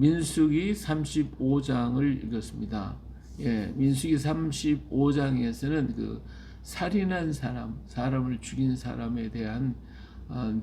민수기 35장을 읽었습니다. 예, 민수기 35장에서는 그 살인한 사람을 죽인 사람에 대한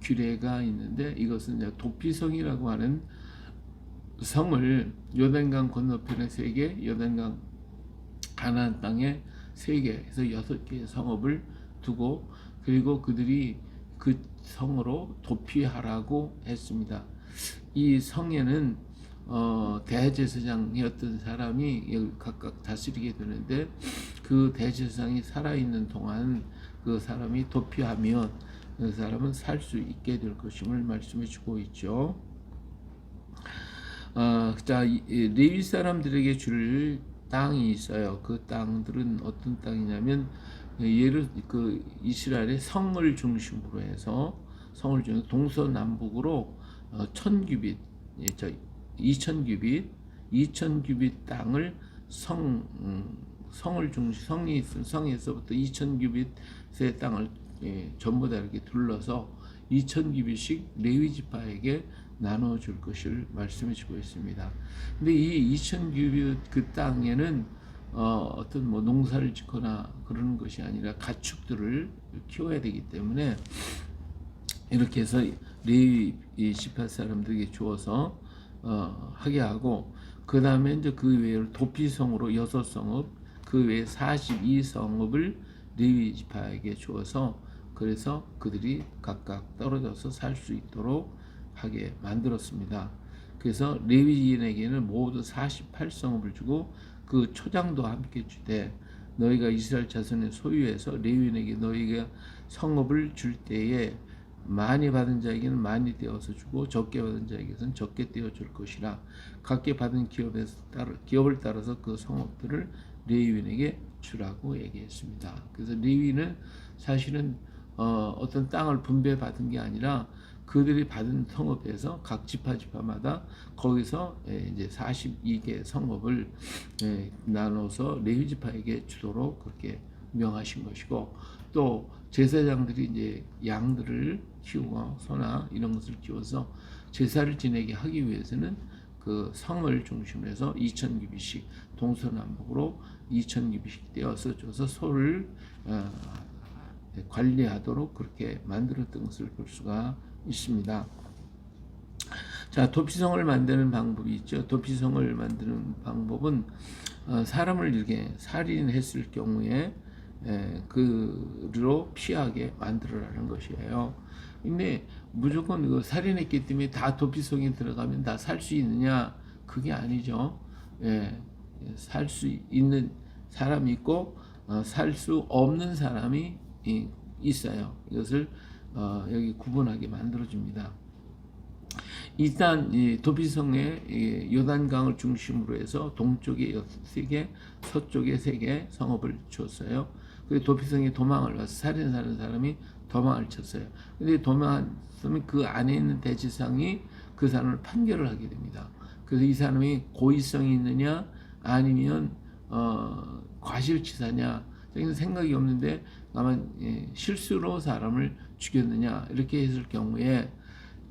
규례가 있는데, 이것은 이제 도피성이라고 하는 성을 요단강 건너편에 3개, 요단강 가나안 땅에 3개, 해서 6개의 성읍을 두고, 그리고 그들이 그 성으로 도피하라고 했습니다. 이 성에는 대제사장이었던 사람이 각각 다스리게 되는데, 그 대제사장이 살아있는 동안 그 사람이 도피하면 그 사람은 살 수 있게 될 것임을 말씀해 주고 있죠. 자, 레위 사람들에게 줄 땅이 있어요. 그 땅들은 어떤 땅이냐면, 그 이스라엘의 성을 중심으로 해서 동서남북으로 1000규빗, 2000규빗 땅을 성을 중심, 성이 있은 성에서부터 2000규빗의 땅을 전부 다 이렇게 둘러서 2000규빗씩 레위 지파에게 나눠줄 것을 말씀해 주고 있습니다. 근데 이 2000규빗 그 땅에는 어떤 뭐 농사를 짓거나 그러는 것이 아니라 가축들을 키워야 되기 때문에 이렇게 해서 레위 지파 사람들에게 주어서 하게 하고, 그 다음에 이제 그 외에 도피성으로 6성읍, 그 외에 42성읍을 레위 지파에게 주어서, 그래서 그들이 각각 떨어져서 살 수 있도록 하게 만들었습니다. 그래서 레위인에게는 모두 48성읍을 주고 그 초장도 함께 주되, 너희가 이스라엘 자손의 소유에서 레위인에게 너희가 성읍을 줄 때에 많이 받은 자에게는 많이 떼어서 주고 적게 받은 자에게는 적게 떼어 줄 것이라. 각기 받은 기업을 따라서 그 성읍들을 레위인에게 주라고 얘기했습니다. 그래서 레위인은 사실은 어떤 땅을 분배받은 게 아니라 그들이 받은 성읍에서 각 지파마다 거기서 이제 42개 성읍을 나눠서 레위 지파에게 주도록 그렇게 명하신 것이고, 또 제사장들이 이제 양들을 키우고 소나 이런 것을 키워서 제사를 지내게 하기 위해서는 그 성을 중심으로 해서 2000규빗씩 동서남북으로 2000규빗씩 떼어서 줘서 소를 관리하도록 그렇게 만들었던 것을 볼 수가 있습니다. 자, 도피성을 만드는 방법이 있죠. 도피성을 만드는 방법은 사람을 이렇게 살인했을 경우에 그로 피하게 만들어라는 것이에요. 근데 무조건 이거 살인했기 때문에 다 도피성에 들어가면 다 살 수 있느냐? 그게 아니죠. 살 수 있는 사람이 있고 살 수 없는 사람이 있어요. 이것을 여기 구분하게 만들어줍니다. 일단 도피성에 요단강을 중심으로 해서 동쪽에 3개, 서쪽에 3개 성읍을 줬어요. 그리고 도피성에 도망을 와서 살인하는 사람이 도망을 쳤어요. 근데 도망했으면 그 안에 있는 대제사장이 그 사람을 판결을 하게 됩니다. 그래서 이 사람이 고의성이 있느냐 아니면 과실치사냐, 생각이 없는데 다만 실수로 사람을 죽였느냐, 이렇게 했을 경우에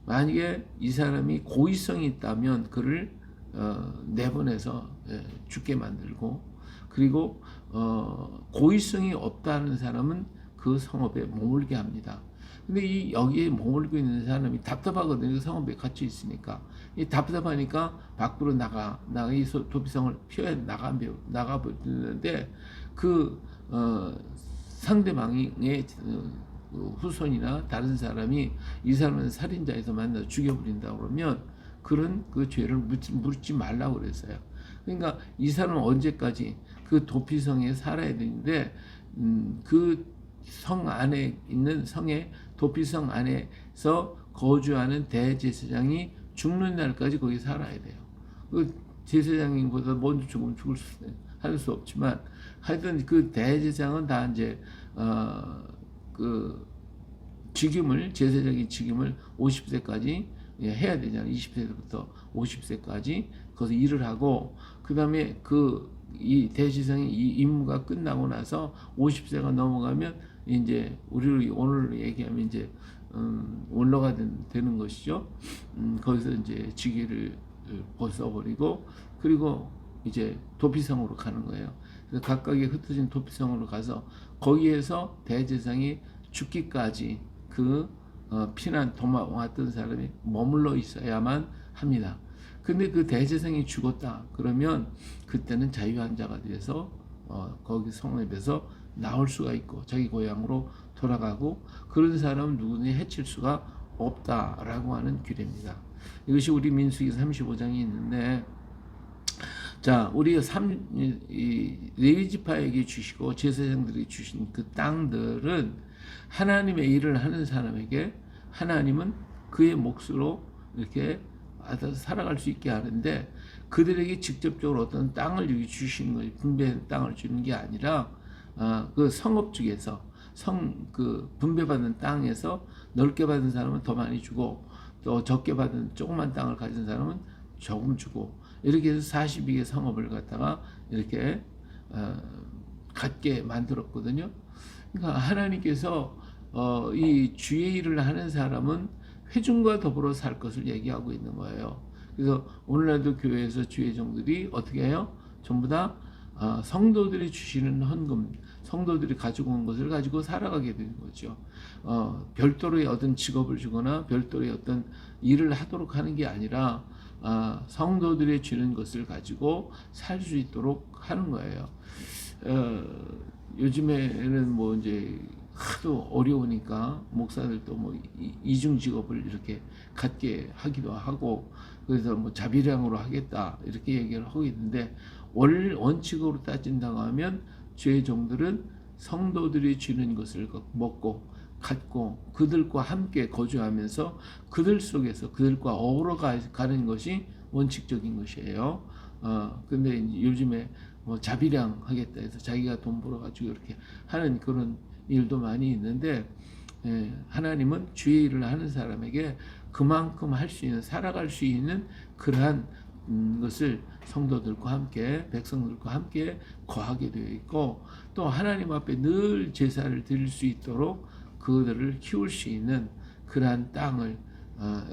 만약에 이 사람이 고의성이 있다면 그를 내보내서 죽게 만들고, 그리고 고의성이 없다는 사람은 그 성읍에 머물게 합니다. 근데 여기에 머물고 있는 사람이 답답하거든요. 그 성읍에 갇혀 있으니까. 이 답답하니까 밖으로 나가 이 도피성을 피해 나가버리는데, 그 상대방의 후손이나 다른 사람이 이 사람은 살인자에서 만나서 죽여버린다 그러면 그런 그 죄를 묻지 말라고 그랬어요. 그러니까 이 사람은 언제까지 그 도피성에 살아야 되는데, 그 성 안에 있는 도피성 안에서 거주하는 대제사장이 죽는 날까지 거기 살아야 돼요. 그 제사장보다 먼저 죽으면 할 수 없지만, 하여튼 그 대제사장은 다 이제 그 제사장의 직임을 50세까지 해야 되잖아요. 20세부터 50세까지 거기서 일을 하고, 그 다음에 이 대제사장의 이 임무가 끝나고 나서 50세가 넘어가면 이제 우리 오늘 얘기하면 이제 원로가 되는 것이죠. 거기서 이제 직위를 벗어버리고 그리고 이제 도피성으로 가는 거예요. 그래서 각각의 흩어진 도피성으로 가서 거기에서 대제사장이 죽기까지 그 피난 도망왔던 사람이 머물러 있어야만 합니다. 근데 그 대제사장이 죽었다 그러면 그때는 자유한 자가 돼서 거기 성읍에서 나올 수가 있고 자기 고향으로 돌아가고 그런 사람은 누구든지 해칠 수가 없다라고 하는 규례입니다. 이것이 우리 민수기 35장이 있는데 자, 우리 레위 지파에게 주시고 제사장들에게 주신 그 땅들은 하나님의 일을 하는 사람에게 하나님은 그의 몫으로 이렇게 받아서 살아갈 수 있게 하는데 그들에게 직접적으로 어떤 땅을 주시는 거지 분배된 땅을 주는 게 아니라 그 성읍 중에서 그 분배받은 땅에서 넓게 받은 사람은 더 많이 주고 또 적게 받은 조그만 땅을 가진 사람은 조금 주고 이렇게 해서 42개 성읍을 갖다가 이렇게 갖게 만들었거든요. 그러니까 하나님께서 이 주의 일을 하는 사람은 회중과 더불어 살 것을 얘기하고 있는 거예요. 그래서 오늘날도 교회에서 주의 종들이 어떻게 해요? 전부 다 성도들이 주시는 헌금, 성도들이 가지고 온 것을 가지고 살아가게 되는 거죠. 별도로의 어떤 직업을 주거나 별도로의 어떤 일을 하도록 하는 게 아니라 성도들이 주는 것을 가지고 살 수 있도록 하는 거예요. 요즘에는 뭐 이제 하도 어려우니까 목사들도 뭐 이중 직업을 이렇게 갖게 하기도 하고 그래서 뭐 자비량으로 하겠다 이렇게 얘기를 하고 있는데 원칙으로 따진다고 하면 주의 종들은 성도들이 주는 것을 먹고 갖고 그들과 함께 거주하면서 그들 속에서 그들과 어우러 가는 것이 원칙적인 것이에요. 근데 요즘에 뭐 자비량 하겠다 해서 자기가 돈 벌어가지고 이렇게 하는 그런 일도 많이 있는데 하나님은 주의 일을 하는 사람에게 그만큼 할 수 있는 살아갈 수 있는 그러한 것을 성도들과 함께 백성들과 함께 거하게 되어 있고 또 하나님 앞에 늘 제사를 드릴 수 있도록 그들을 키울 수 있는 그러한 땅을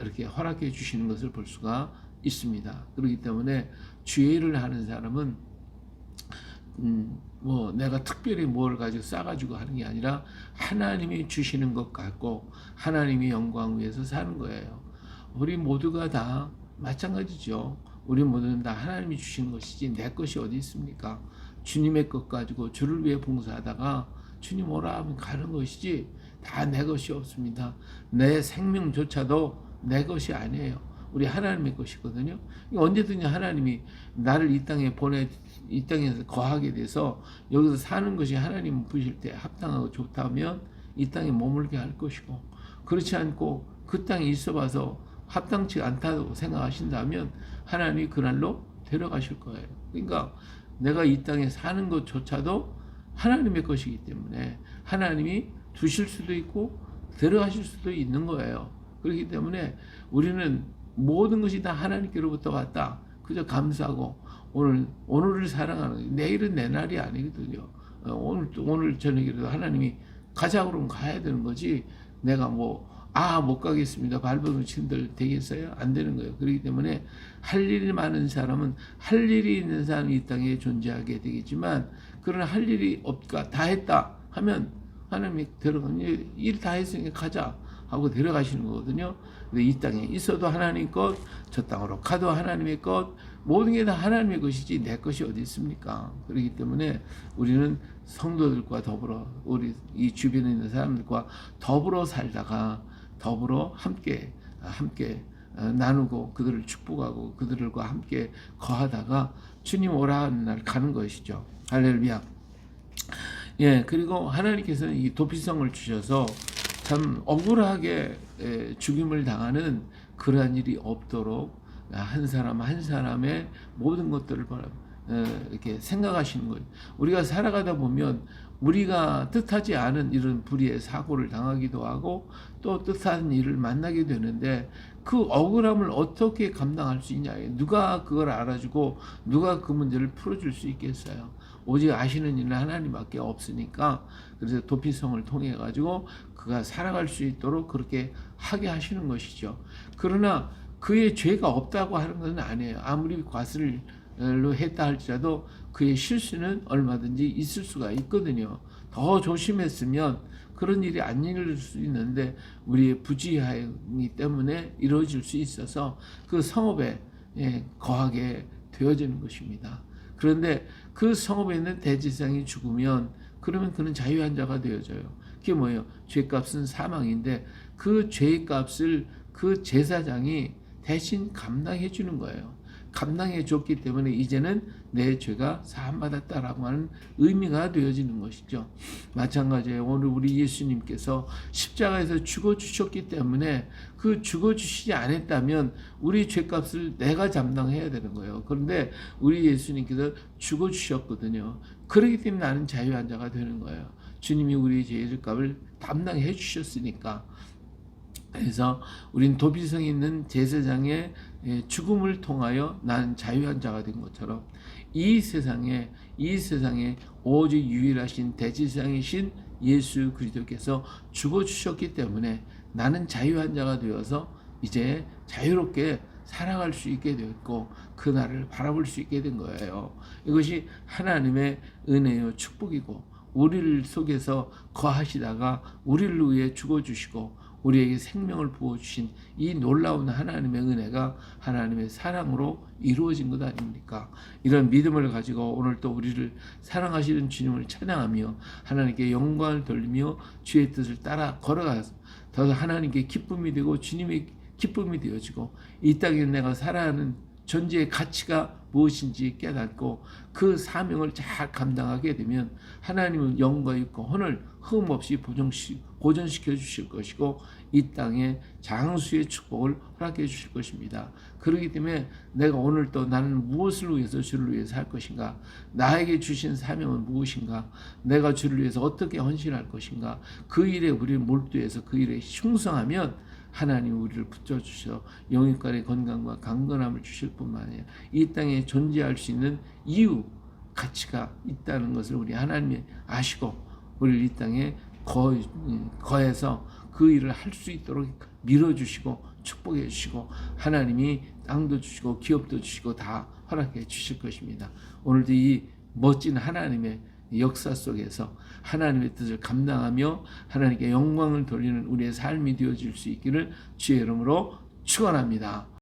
이렇게 허락해 주시는 것을 볼 수가 있습니다. 그렇기 때문에 주의 일을 하는 사람은 뭐 내가 특별히 뭘 가지고 싸가지고 하는 게 아니라 하나님이 주시는 것 같고 하나님의 영광 위해서 사는 거예요. 우리 모두가 다 마찬가지죠. 우리 모두는 다 하나님이 주시는 것이지 내 것이 어디 있습니까? 주님의 것 가지고 주를 위해 봉사하다가 주님 오라 하면 가는 것이지 다 내 것이 없습니다. 내 생명조차도 내 것이 아니에요. 우리 하나님의 것이거든요. 언제든지 하나님이 나를 이 땅에 이 땅에서 거하게 돼서 여기서 사는 것이 하나님 보실 때 합당하고 좋다면 이 땅에 머물게 할 것이고 그렇지 않고 그 땅에 있어봐서 합당치 않다고 생각하신다면 하나님이 그날로 데려가실 거예요. 그러니까 내가 이 땅에 사는 것조차도 하나님의 것이기 때문에 하나님이 두실 수도 있고 데려가실 수도 있는 거예요. 그렇기 때문에 우리는 모든 것이 다 하나님께로부터 왔다. 그저 감사하고 오늘을 사랑하는 내일은 내 날이 아니거든요. 오늘 저녁이라도 하나님이 가자 그러면 가야 되는 거지. 내가 못 가겠습니다. 발버둥 친들 되겠어요? 안 되는 거예요. 그렇기 때문에 할 일이 많은 사람은 할 일이 있는 사람이 이 땅에 존재하게 되겠지만 그러나 할 일이 없다 다 했다 하면 하나님이 데려가면 일 다 했으니까 가자 하고 데려가시는 거거든요. 근데 이 땅에 있어도 하나님 것, 저 땅으로 가도 하나님의 것, 모든 게 다 하나님의 것이지 내 것이 어디 있습니까? 그렇기 때문에 우리는 성도들과 더불어 우리 이 주변에 있는 사람들과 더불어 살다가 더불어 함께 나누고 그들을 축복하고 그들과 함께 거하다가 주님 오라 하는 날 가는 것이죠. 할렐루야. 예, 그리고 하나님께서는 이 도피성을 주셔서 참 억울하게 죽임을 당하는 그러한 일이 없도록 한 사람 한 사람의 모든 것들을 이렇게 생각하시는 거예요. 우리가 살아가다 보면 우리가 뜻하지 않은 이런 불의의 사고를 당하기도 하고 또 뜻하는 일을 만나게 되는데 그 억울함을 어떻게 감당할 수 있냐. 누가 그걸 알아주고 누가 그 문제를 풀어줄 수 있겠어요. 오직 아시는 일은 하나님밖에 없으니까 그래서 도피성을 통해 가지고 그가 살아갈 수 있도록 그렇게 하게 하시는 것이죠. 그러나 그의 죄가 없다고 하는 것은 아니에요. 아무리 과실로 했다 할지라도 그의 실수는 얼마든지 있을 수가 있거든요. 더 조심했으면 그런 일이 안 일어날 수 있는데 우리의 부지하기 때문에 이루어질 수 있어서 그 성읍에 거하게 되어지는 것입니다. 그런데 그 성읍에 있는 대제사장이 죽으면 그러면 그는 자유한 자가 되어져요. 그게 뭐예요? 죄값은 사망인데 그 죄값을 그 제사장이 대신 감당해 주는 거예요. 감당해 줬기 때문에 이제는 내 죄가 사함받았다라고 하는 의미가 되어지는 것이죠. 마찬가지예요. 오늘 우리 예수님께서 십자가에서 죽어주셨기 때문에 그 죽어주시지 않았다면 우리 죄값을 내가 감당해야 되는 거예요. 그런데 우리 예수님께서 죽어주셨거든요. 그렇기 때문에 나는 자유한 자가 되는 거예요. 주님이 우리 죄값을 담당해 주셨으니까. 그래서 우린 도비성에 있는 제사장의 죽음을 통하여 난 자유한 자가 된 것처럼 이 세상에 오직 유일하신 대제사장이신 예수 그리스도께서 죽어 주셨기 때문에 나는 자유한 자가 되어서 이제 자유롭게 살아갈 수 있게 되었고 그 날을 바라볼 수 있게 된 거예요. 이것이 하나님의 은혜요 축복이고 우리를 속에서 거하시다가 우리를 위해 죽어주시고 우리에게 생명을 부어주신 이 놀라운 하나님의 은혜가 하나님의 사랑으로 이루어진 것 아닙니까? 이런 믿음을 가지고 오늘 또 우리를 사랑하시는 주님을 찬양하며 하나님께 영광을 돌리며 주의 뜻을 따라 걸어가서 더 하나님께 기쁨이 되고 주님의 기쁨이 되어지고 이 땅에 내가 살아야 하는 존재의 가치가 무엇인지 깨닫고 그 사명을 잘 감당하게 되면 하나님은 영광 있고 혼을 흠없이 보존시켜 주실 것이고 이 땅에 장수의 축복을 허락해 주실 것입니다. 그렇기 때문에 내가 오늘 또 나는 무엇을 위해서 주를 위해서 할 것인가, 나에게 주신 사명은 무엇인가, 내가 주를 위해서 어떻게 헌신할 것인가, 그 일에 우리를 몰두해서 그 일에 충성하면 하나님 우리를 붙여주셔 영육간의 건강과 강건함을 주실 뿐만 아니라 이 땅에 존재할 수 있는 이유, 가치가 있다는 것을 우리 하나님이 아시고 우리를 이 땅에 거해서 그 일을 할 수 있도록 밀어주시고 축복해 주시고 하나님이 땅도 주시고 기업도 주시고 다 허락해 주실 것입니다. 오늘도 이 멋진 하나님의 역사 속에서 하나님의 뜻을 감당하며 하나님께 영광을 돌리는 우리의 삶이 되어질 수 있기를 주의 이름으로 축원합니다.